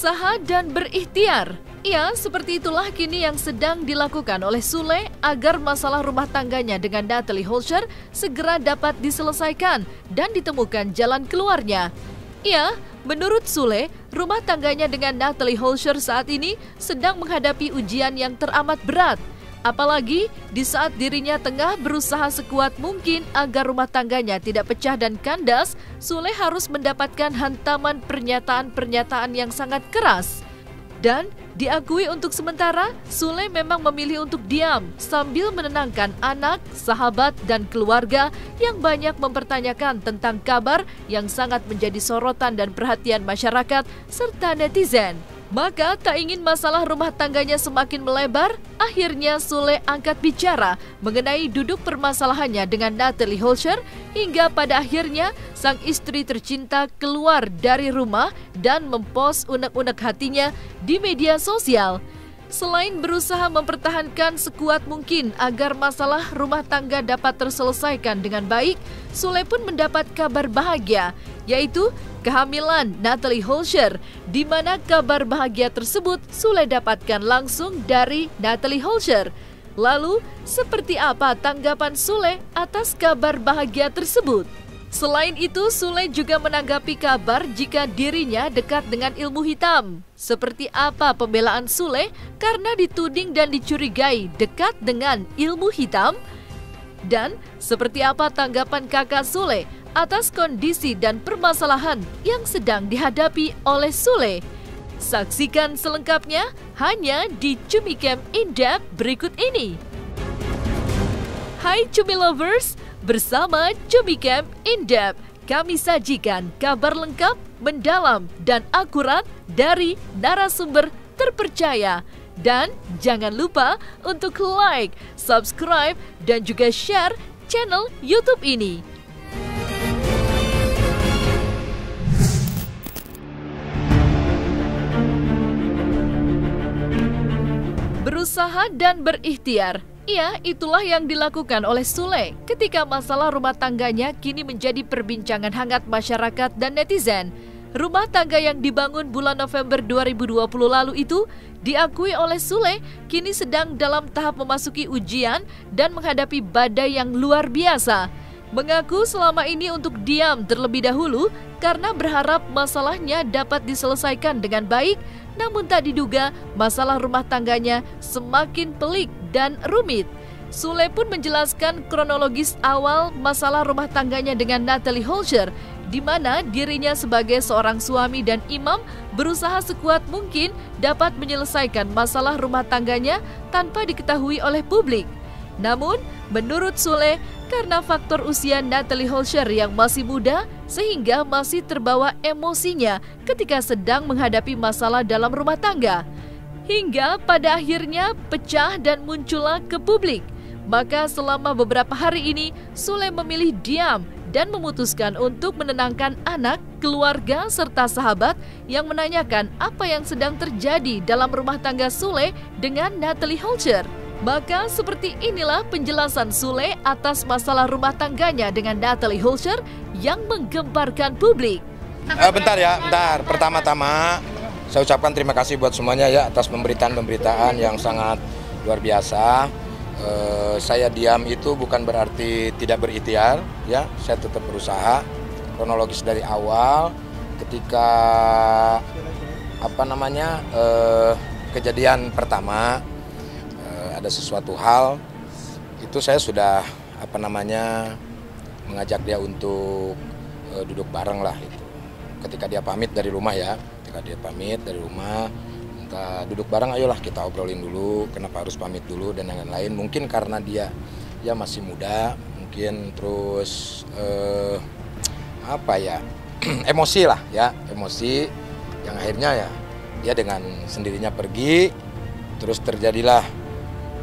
Berusaha dan berikhtiar. Ya, seperti itulah kini yang sedang dilakukan oleh Sule agar masalah rumah tangganya dengan Natalie Holscher segera dapat diselesaikan dan ditemukan jalan keluarnya. Ya, menurut Sule, rumah tangganya dengan Natalie Holscher saat ini sedang menghadapi ujian yang teramat berat. Apalagi di saat dirinya tengah berusaha sekuat mungkin agar rumah tangganya tidak pecah dan kandas, Sule harus mendapatkan hantaman pernyataan-pernyataan yang sangat keras. Dan diakui untuk sementara, Sule memang memilih untuk diam sambil menenangkan anak, sahabat, dan keluarga yang banyak mempertanyakan tentang kabar yang sangat menjadi sorotan dan perhatian masyarakat serta netizen. Maka tak ingin masalah rumah tangganya semakin melebar, akhirnya Sule angkat bicara mengenai duduk permasalahannya dengan Natalie Holscher hingga pada akhirnya sang istri tercinta keluar dari rumah dan mempost unek-unek hatinya di media sosial. Selain berusaha mempertahankan sekuat mungkin agar masalah rumah tangga dapat terselesaikan dengan baik, Sule pun mendapat kabar bahagia, yaitu kehamilan Natalie Holscher, di mana kabar bahagia tersebut Sule dapatkan langsung dari Natalie Holscher. Lalu, seperti apa tanggapan Sule atas kabar bahagia tersebut? Selain itu, Sule juga menanggapi kabar jika dirinya dekat dengan ilmu hitam. Seperti apa pembelaan Sule karena dituding dan dicurigai dekat dengan ilmu hitam? Dan seperti apa tanggapan kakak Sule atas kondisi dan permasalahan yang sedang dihadapi oleh Sule? Saksikan selengkapnya hanya di Cumi Camp In-Depth berikut ini. Hai Cumi Lovers, bersama Cumi Camp In-Depth, kami sajikan kabar lengkap, mendalam, dan akurat dari narasumber terpercaya. Dan jangan lupa untuk like, subscribe, dan juga share channel YouTube ini. Berusaha dan berikhtiar. Ya, itulah yang dilakukan oleh Sule ketika masalah rumah tangganya kini menjadi perbincangan hangat masyarakat dan netizen. Rumah tangga yang dibangun bulan November 2020 lalu itu diakui oleh Sule kini sedang dalam tahap memasuki ujian dan menghadapi badai yang luar biasa. Mengaku selama ini untuk diam terlebih dahulu karena berharap masalahnya dapat diselesaikan dengan baik, namun tak diduga masalah rumah tangganya semakin pelik dan rumit. Sule pun menjelaskan kronologis awal masalah rumah tangganya dengan Natalie Holscher, di mana dirinya sebagai seorang suami dan imam berusaha sekuat mungkin dapat menyelesaikan masalah rumah tangganya tanpa diketahui oleh publik. Namun, menurut Sule, karena faktor usia Natalie Holscher yang masih muda, sehingga masih terbawa emosinya ketika sedang menghadapi masalah dalam rumah tangga. Hingga pada akhirnya pecah dan muncullah ke publik. Maka selama beberapa hari ini, Sule memilih diam dan memutuskan untuk menenangkan anak, keluarga, serta sahabat yang menanyakan apa yang sedang terjadi dalam rumah tangga Sule dengan Natalie Holscher. Maka seperti inilah penjelasan Sule atas masalah rumah tangganya dengan Natalie Holscher yang menggemparkan publik. Bentar. Pertama-tama saya ucapkan terima kasih buat semuanya ya atas pemberitaan yang sangat luar biasa. Saya diam itu bukan berarti tidak berikhtiar ya, saya tetap berusaha. Kronologis dari awal ketika kejadian pertama ada sesuatu hal itu saya sudah mengajak dia untuk duduk bareng lah itu. Ketika dia pamit dari rumah minta duduk bareng, ayolah kita obrolin dulu kenapa harus pamit dulu dan lain-lain. Mungkin karena dia masih muda, mungkin terus emosi yang akhirnya ya dia dengan sendirinya pergi, terus terjadilah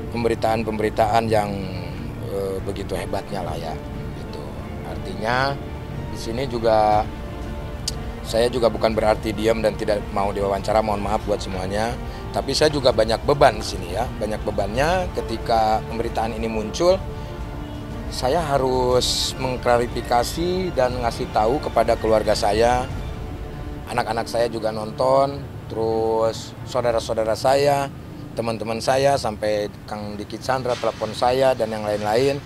pemberitaan yang begitu hebatnya lah ya gitu. Artinya di sini juga saya juga bukan berarti diam dan tidak mau diwawancara, mohon maaf buat semuanya. Tapi saya juga banyak beban di sini ya, banyak bebannya ketika pemberitaan ini muncul. Saya harus mengklarifikasi dan ngasih tahu kepada keluarga saya, anak-anak saya juga nonton, terus saudara-saudara saya, teman-teman saya, sampai Kang Diki Chandra telepon saya dan yang lain-lain.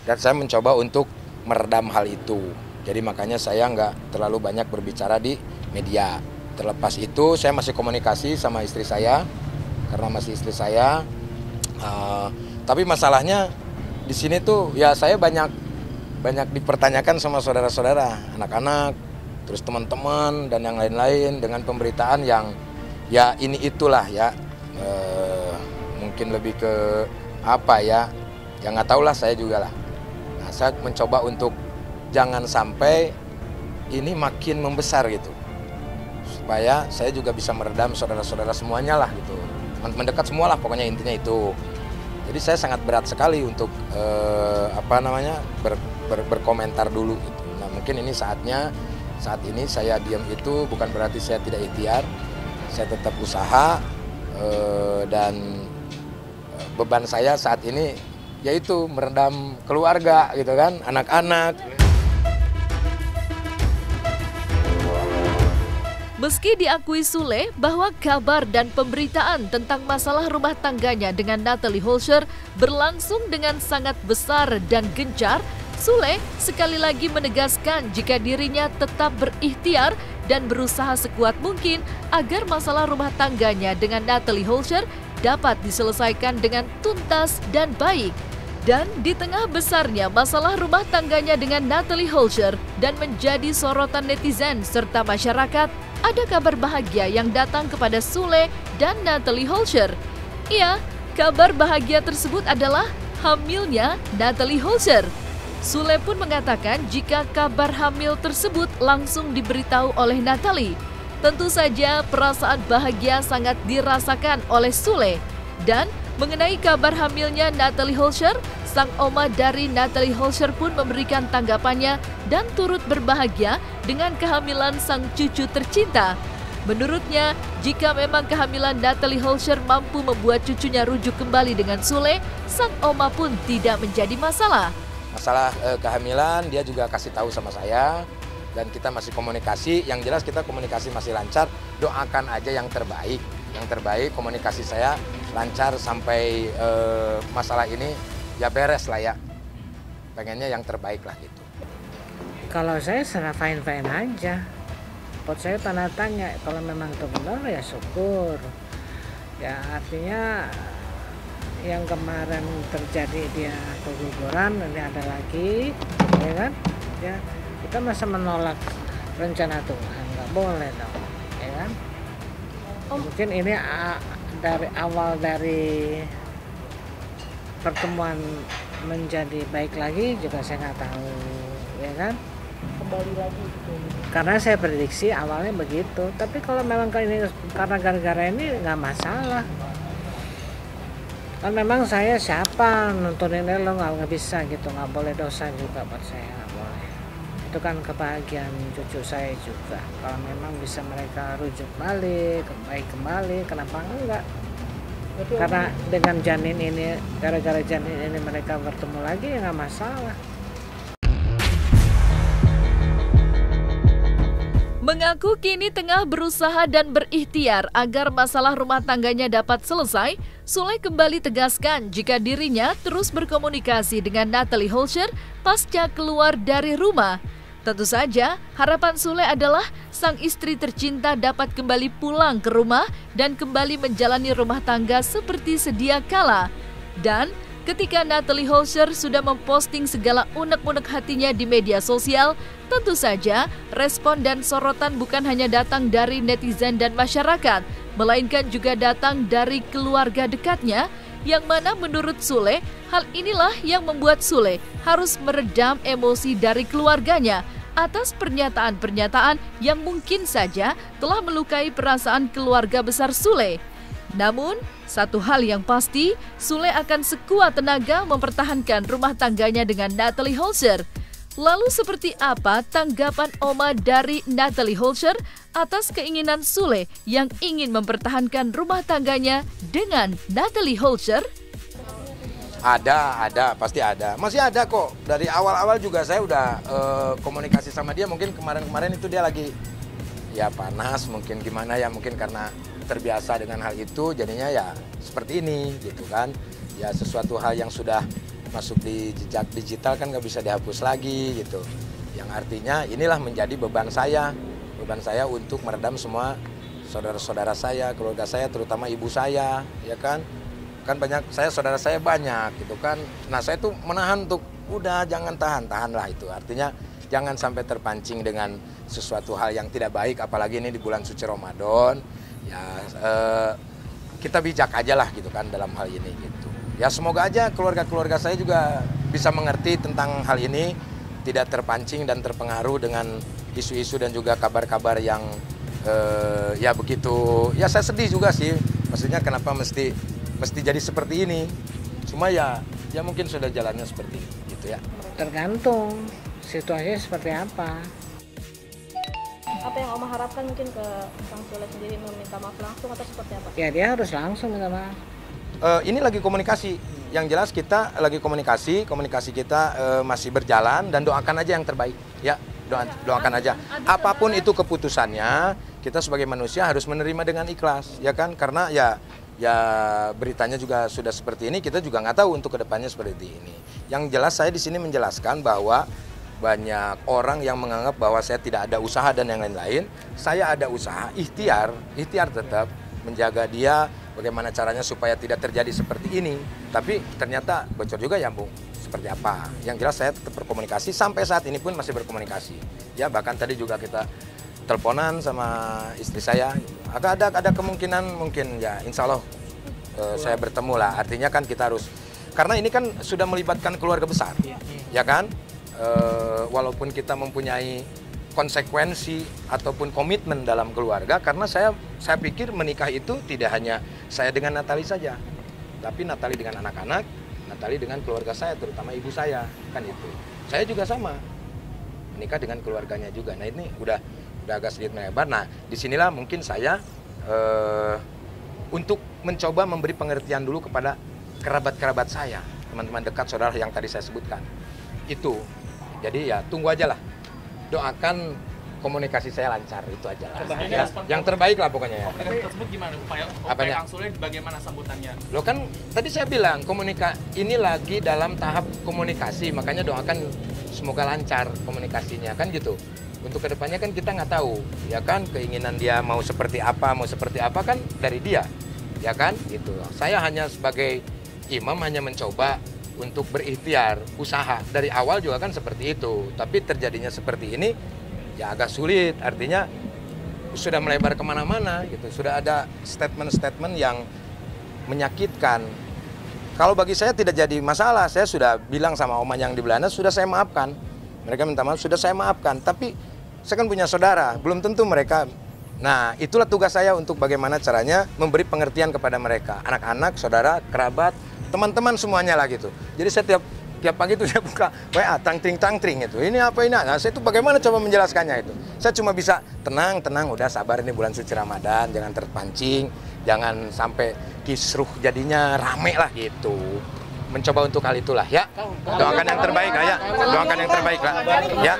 Dan saya mencoba untuk meredam hal itu. Jadi makanya saya nggak terlalu banyak berbicara di media. Terlepas itu saya masih komunikasi sama istri saya, karena masih istri saya. Tapi masalahnya di sini tuh ya saya banyak dipertanyakan sama saudara-saudara, anak-anak, terus teman-teman dan yang lain-lain dengan pemberitaan yang ya ini itulah ya, mungkin lebih ke apa ya, nggak tahu lah saya juga lah. Nah, saya mencoba untuk jangan sampai ini makin membesar gitu, supaya saya juga bisa meredam saudara-saudara semuanya lah gitu, mendekat semua lah pokoknya, intinya itu. Jadi saya sangat berat sekali untuk berkomentar dulu gitu. Nah mungkin ini saat ini saya diam itu bukan berarti saya tidak ikhtiar, saya tetap usaha, dan beban saya saat ini yaitu meredam keluarga gitu kan, anak-anak. Meski diakui Sule bahwa kabar dan pemberitaan tentang masalah rumah tangganya dengan Natalie Holscher berlangsung dengan sangat besar dan gencar, Sule sekali lagi menegaskan jika dirinya tetap berikhtiar dan berusaha sekuat mungkin agar masalah rumah tangganya dengan Natalie Holscher dapat diselesaikan dengan tuntas dan baik. Dan di tengah besarnya masalah rumah tangganya dengan Natalie Holscher dan menjadi sorotan netizen serta masyarakat, ada kabar bahagia yang datang kepada Sule dan Natalie Holscher. Iya, kabar bahagia tersebut adalah hamilnya Natalie Holscher. Sule pun mengatakan jika kabar hamil tersebut langsung diberitahu oleh Natalie. Tentu saja perasaan bahagia sangat dirasakan oleh Sule. Dan mengenai kabar hamilnya Natalie Holscher, sang oma dari Natalie Holscher pun memberikan tanggapannya dan turut berbahagia dengan kehamilan sang cucu tercinta. Menurutnya, jika memang kehamilan Natalie Holscher mampu membuat cucunya rujuk kembali dengan Sule, sang oma pun tidak menjadi masalah. Masalah kehamilan dia juga kasih tahu sama saya dan kita masih komunikasi. Yang jelas kita komunikasi masih lancar. Doakan aja yang terbaik. Yang terbaik komunikasi saya lancar sampai masalah ini ya beres lah ya. Pengennya yang terbaik lah gitu. Kalau saya serah fine-fine aja. Buat saya tanda tanya, kalau memang itu benar ya syukur. Ya artinya yang kemarin terjadi dia keguguran, ini ada lagi, ya kan? Ya kita masa menolak rencana Tuhan, nggak boleh dong, ya kan? Mungkin ini dari awal dari pertemuan menjadi baik lagi juga saya nggak tahu, ya kan? Kembali lagi gitu. Karena saya prediksi awalnya begitu, tapi kalau memang ini karena gara-gara ini nggak masalah. Kan memang saya siapa nontonin lo nggak bisa gitu, nggak boleh, dosa juga buat saya, nggak boleh. Itu kan kebahagiaan cucu saya juga. Kalau memang bisa mereka rujuk balik, baik kembali, kenapa enggak? Karena dengan janin ini, gara-gara janin ini mereka bertemu lagi ya nggak masalah. Mengaku kini tengah berusaha dan berikhtiar agar masalah rumah tangganya dapat selesai, Sule kembali tegaskan jika dirinya terus berkomunikasi dengan Natalie Holscher pasca keluar dari rumah. Tentu saja, harapan Sule adalah sang istri tercinta dapat kembali pulang ke rumah dan kembali menjalani rumah tangga seperti sedia kala. Dan ketika Natalie Holscher sudah memposting segala unek-unek hatinya di media sosial, tentu saja respon dan sorotan bukan hanya datang dari netizen dan masyarakat, melainkan juga datang dari keluarga dekatnya, yang mana menurut Sule, hal inilah yang membuat Sule harus meredam emosi dari keluarganya atas pernyataan-pernyataan yang mungkin saja telah melukai perasaan keluarga besar Sule. Namun, satu hal yang pasti, Sule akan sekuat tenaga mempertahankan rumah tangganya dengan Natalie Holscher. Lalu seperti apa tanggapan oma dari Natalie Holscher atas keinginan Sule yang ingin mempertahankan rumah tangganya dengan Natalie Holscher? Ada, pasti ada. Masih ada kok. Dari awal-awal juga saya udah komunikasi sama dia. Mungkin kemarin-kemarin itu dia lagi ya panas, mungkin gimana ya, mungkin karena terbiasa dengan hal itu, jadinya ya seperti ini gitu kan. Ya sesuatu hal yang sudah masuk di jejak digital kan nggak bisa dihapus lagi gitu. Yang artinya inilah menjadi beban saya untuk meredam semua saudara-saudara saya, keluarga saya, terutama ibu saya, ya kan. Kan banyak, saudara saya banyak gitu kan. Nah saya tuh menahan untuk udah jangan tahan-tahanlah itu. Artinya jangan sampai terpancing dengan sesuatu hal yang tidak baik, apalagi ini di bulan suci Ramadan. Ya kita bijak aja lah gitu kan dalam hal ini gitu. Ya semoga aja keluarga-keluarga saya juga bisa mengerti tentang hal ini, tidak terpancing dan terpengaruh dengan isu-isu dan juga kabar-kabar yang ya begitu. Ya saya sedih juga sih, maksudnya kenapa mesti jadi seperti ini. Cuma ya mungkin sudah jalannya seperti itu ya. Tergantung situasinya seperti apa. Apa yang Oma harapkan mungkin ke Kang Sule sendiri, meminta maaf langsung atau seperti apa? Ya dia harus langsung minta maaf. Ini lagi komunikasi. Yang jelas kita lagi komunikasi kita masih berjalan dan doakan aja yang terbaik ya. Doakan aja. Apapun itu keputusannya, kita sebagai manusia harus menerima dengan ikhlas ya kan, karena ya beritanya juga sudah seperti ini, kita juga nggak tahu untuk kedepannya seperti ini. Yang jelas saya di sini menjelaskan bahwa banyak orang yang menganggap bahwa saya tidak ada usaha dan yang lain-lain. Saya ada usaha, ikhtiar tetap menjaga dia, bagaimana caranya supaya tidak terjadi seperti ini. Tapi ternyata bocor juga ya Bu, seperti apa. Yang jelas saya tetap berkomunikasi, sampai saat ini pun masih berkomunikasi. Ya bahkan tadi juga kita teleponan sama istri saya. Ada kemungkinan mungkin ya insya Allah saya bertemu lah. Artinya kan kita harus, karena ini kan sudah melibatkan keluarga besar, ya kan. Walaupun kita mempunyai konsekuensi ataupun komitmen dalam keluarga, karena saya pikir menikah itu tidak hanya saya dengan Natali saja, tapi Natali dengan anak-anak, Natali dengan keluarga saya, terutama ibu saya, kan itu. Saya juga sama, menikah dengan keluarganya juga. Nah ini udah agak sedikit melebar. Nah disinilah mungkin saya untuk mencoba memberi pengertian dulu kepada kerabat-kerabat saya, teman-teman dekat, saudara yang tadi saya sebutkan itu. Jadi ya tunggu aja lah, doakan komunikasi saya lancar, itu aja lah. Ya, yang terbaik lah pokoknya ya. Komunikasi tersebut gimana upaya Kang Sule, bagaimana sambutannya? Lo kan tadi saya bilang ini lagi dalam tahap komunikasi, makanya doakan semoga lancar komunikasinya kan gitu. Untuk kedepannya kan kita nggak tahu, ya kan, keinginan dia mau seperti apa kan dari dia, ya kan gitu. Saya hanya sebagai imam hanya mencoba untuk berikhtiar, usaha. Dari awal juga kan seperti itu, tapi terjadinya seperti ini ya agak sulit. Artinya sudah melebar kemana-mana gitu, sudah ada statement-statement yang menyakitkan. Kalau bagi saya tidak jadi masalah, saya sudah bilang sama Oma yang di Belanda, sudah saya maafkan. Mereka minta maaf, sudah saya maafkan, tapi saya kan punya saudara, belum tentu mereka. Nah itulah tugas saya untuk bagaimana caranya memberi pengertian kepada mereka, anak-anak, saudara, kerabat, teman-teman semuanya lah gitu. Jadi saya tiap pagi itu saya buka WA, tangtring itu. Ini apa ini? Nah, saya itu bagaimana coba menjelaskannya itu. Saya cuma bisa tenang, udah sabar, ini bulan suci Ramadan, jangan terpancing, jangan sampai kisruh jadinya rame lah gitu. Mencoba untuk hal itulah ya. Doakan yang terbaik lah ya. Doakan yang terbaik lah ya.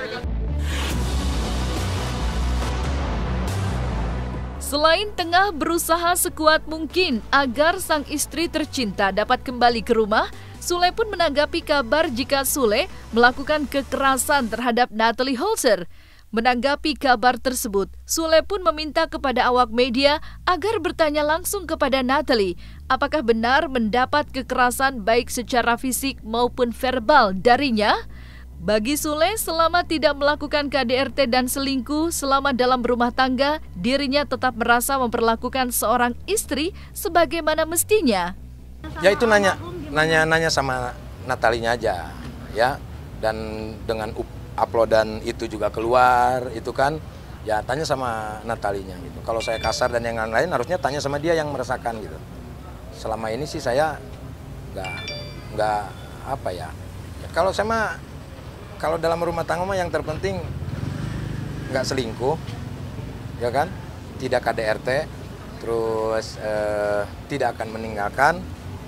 Selain tengah berusaha sekuat mungkin agar sang istri tercinta dapat kembali ke rumah, Sule pun menanggapi kabar jika Sule melakukan kekerasan terhadap Natalie Holzer. Menanggapi kabar tersebut, Sule pun meminta kepada awak media agar bertanya langsung kepada Natalie, apakah benar mendapat kekerasan baik secara fisik maupun verbal darinya? Bagi Sule, selama tidak melakukan KDRT dan selingkuh selama dalam rumah tangga, dirinya tetap merasa memperlakukan seorang istri sebagaimana mestinya. Ya itu nanya sama Natalinya aja, ya. Dan dengan uploadan itu juga keluar, itu kan, ya tanya sama Natalinya gitu. Kalau saya kasar dan yang lain-lain, harusnya tanya sama dia yang merasakan gitu. Selama ini sih saya nggak apa ya. Kalau saya kalau dalam rumah tangga mah yang terpenting nggak selingkuh, ya kan, tidak KDRT, terus tidak akan meninggalkan.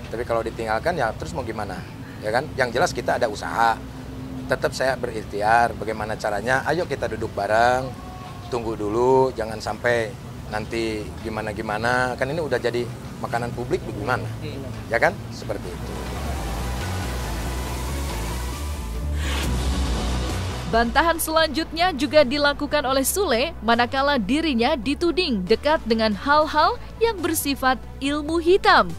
Tapi kalau ditinggalkan ya terus mau gimana, ya kan? Yang jelas kita ada usaha. Tetap saya berikhtiar bagaimana caranya. Ayo kita duduk bareng, tunggu dulu, jangan sampai nanti gimana-gimana, kan ini udah jadi makanan publik bagaimana, ya kan? Seperti itu. Bantahan selanjutnya juga dilakukan oleh Sule manakala dirinya dituding dekat dengan hal-hal yang bersifat ilmu hitam.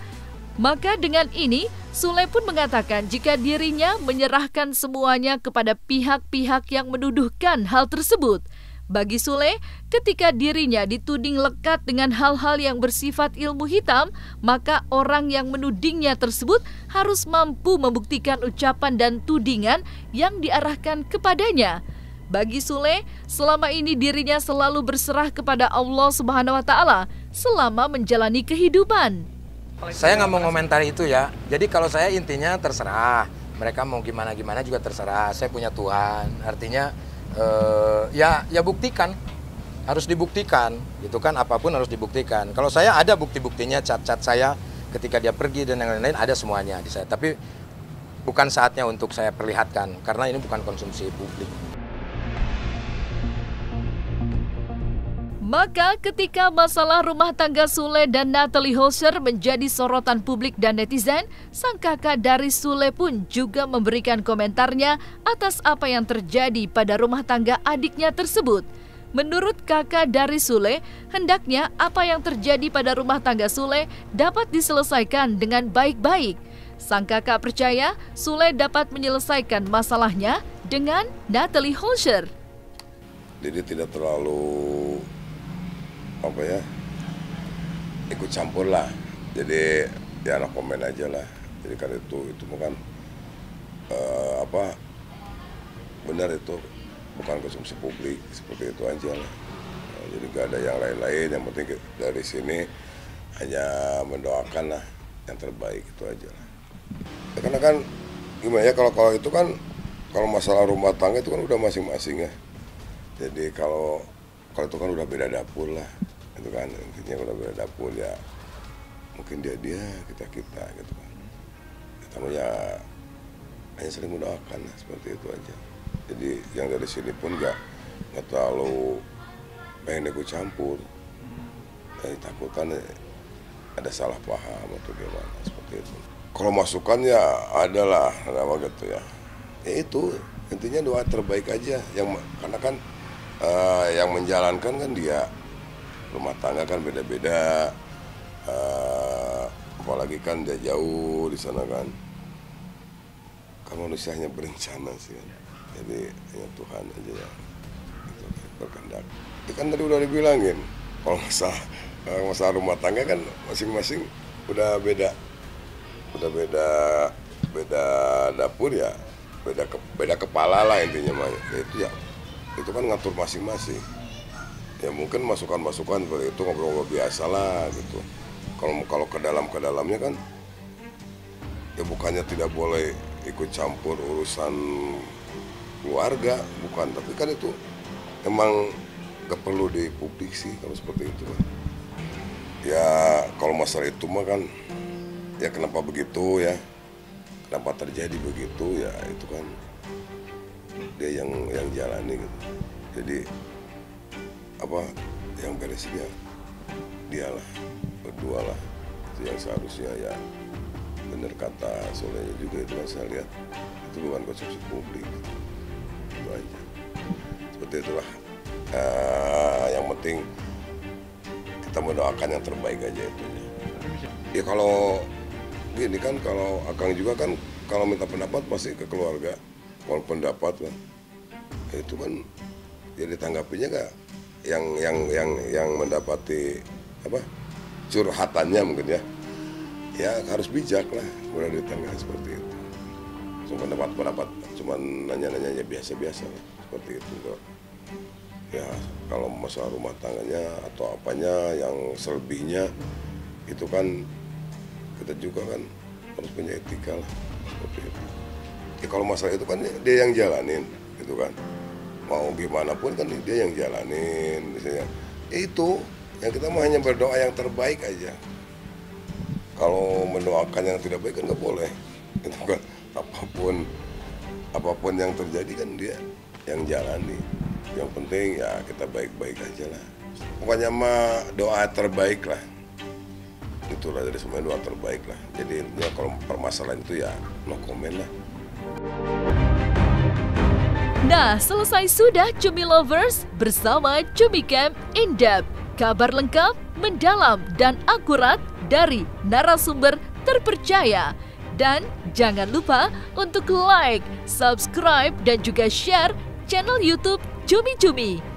Maka dengan ini, Sule pun mengatakan jika dirinya menyerahkan semuanya kepada pihak-pihak yang menuduhkan hal tersebut. Bagi Sule, ketika dirinya dituding lekat dengan hal-hal yang bersifat ilmu hitam, maka orang yang menudingnya tersebut harus mampu membuktikan ucapan dan tudingan yang diarahkan kepadanya. Bagi Sule, selama ini dirinya selalu berserah kepada Allah Subhanahu wa Ta'ala selama menjalani kehidupan. Saya nggak mau komentari itu ya. Jadi kalau saya intinya terserah. Mereka mau gimana-gimana juga terserah. Saya punya Tuhan. Artinya ya buktikan. Harus dibuktikan. Gitu kan, apapun harus dibuktikan. Kalau saya ada bukti-buktinya, cat-cat saya ketika dia pergi dan yang lain-lain ada semuanya di saya. Tapi bukan saatnya untuk saya perlihatkan. Karena ini bukan konsumsi publik. Maka ketika masalah rumah tangga Sule dan Natalie Holscher menjadi sorotan publik dan netizen, sang kakak dari Sule pun juga memberikan komentarnya atas apa yang terjadi pada rumah tangga adiknya tersebut. Menurut kakak dari Sule, hendaknya apa yang terjadi pada rumah tangga Sule dapat diselesaikan dengan baik-baik. Sang kakak percaya Sule dapat menyelesaikan masalahnya dengan Natalie Holscher. Jadi tidak terlalu ikut campur lah. Jadi ya anak komen aja lah. Jadi kan itu bukan benar, itu bukan konsumsi publik, seperti itu aja lah. Jadi gak ada yang lain-lain, yang penting dari sini hanya mendoakan lah yang terbaik, itu aja lah. Ya, karena kan gimana ya, kalau itu kan, kalau masalah rumah tangga itu kan udah masing-masing ya. Jadi kalau itu kan udah beda dapur lah, itu kan intinya udah beda dapur ya, mungkin dia kita gitu kan. Kita ya hanya saling mendoakan lah, seperti itu aja. Jadi yang dari sini pun nggak terlalu pengen ikut campur, takutkan ada salah paham atau gimana, seperti itu. Kalau masukan ya adalah nama gitu ya, itu intinya doa terbaik aja, karena kan yang menjalankan kan dia, rumah tangga kan beda-beda, apalagi kan dia jauh di sana kan manusia hanya berencana sih kan. Jadi hanya Tuhan aja ya itu berkehendak. Itu kan tadi udah dibilangin, kalau masalah rumah tangga kan masing-masing udah beda dapur ya, beda kepala lah intinya mah. Itu kan ngatur masing-masing. Ya mungkin masukan-masukan seperti itu, ngobrol biasa lah gitu. Kalau ke dalamnya kan ya bukannya tidak boleh ikut campur urusan keluarga, bukan, tapi kan itu emang gak perlu dipublik sih kalau seperti itu. Ya kalau masalah itu mah kan ya kenapa begitu ya, kenapa terjadi begitu ya, itu kan dia yang jalani gitu. Jadi yang beresnya dialah, berdua lah, itu yang seharusnya ya. Bener kata Solehnya juga, itu kan saya lihat itu bukan konsumsi publik, itu aja. Seperti itulah. Yang penting kita mendoakan yang terbaik aja itu. Ya kalau gini kan, kalau Akang juga kan kalau minta pendapat pasti ke keluarga. Kalau pendapat kan itu kan ya ditanggapinya gak yang mendapati curhatannya mungkin ya harus bijak lah berada di tengah seperti itu. Cuma pendapat cuma nanya-nanya biasa-biasa lah, seperti itu kok. Ya kalau masalah rumah tangganya atau apanya yang selebihnya itu kan kita juga kan harus punya etika lah, seperti itu. Ya kalau masalah itu kan dia yang jalanin gitu kan, mau gimana pun kan dia yang jalanin misalnya. Itu yang kita mau hanya berdoa yang terbaik aja. Kalau mendoakan yang tidak baik kan nggak boleh, itu kan. Apapun yang terjadi kan dia yang jalani. Yang penting ya kita baik-baik aja lah, Pokoknya mah doa terbaik lah. Itulah dari semua doa terbaik lah. Jadi ya kalau permasalahan itu ya no comment lah. Nah, selesai sudah Cumi Lovers bersama Cumi Camp In-Depth. Kabar lengkap, mendalam, dan akurat dari narasumber terpercaya. Dan jangan lupa untuk like, subscribe, dan juga share channel YouTube Cumi Cumi.